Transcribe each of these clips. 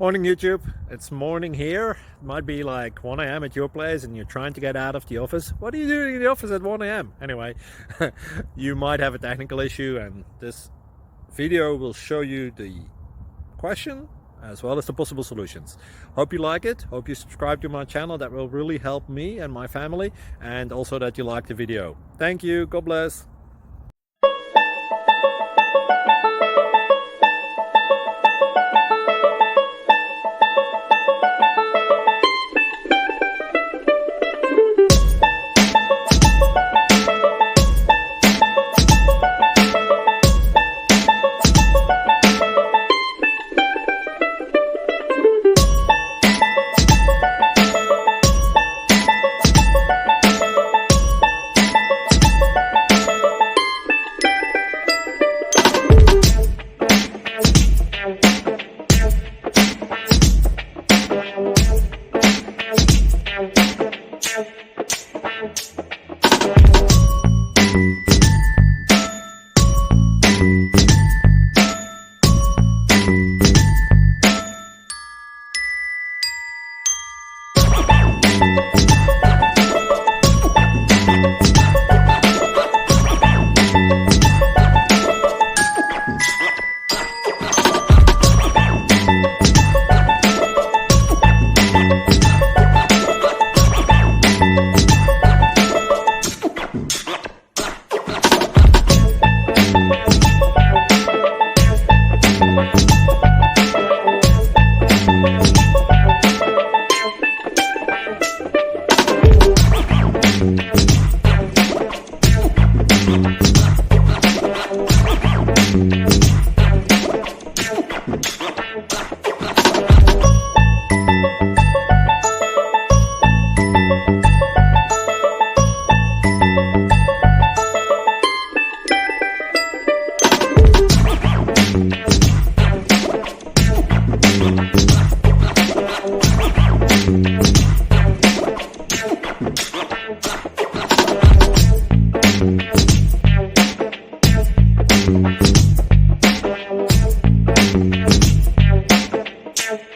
Morning YouTube, it's morning here. It might be like 1 a.m. at your place and you're trying to get out of the office. What are you doing in the office at 1 a.m.? Anyway, you might have a technical issue and this video will show you the question as well as the possible solutions. Hope you like it, hope you subscribe to my channel. That will really help me and my family, and also that you like the video. Thank you, God bless.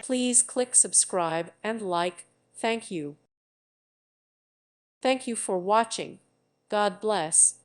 Please click subscribe and like. Thank you. Thank you for watching. God bless.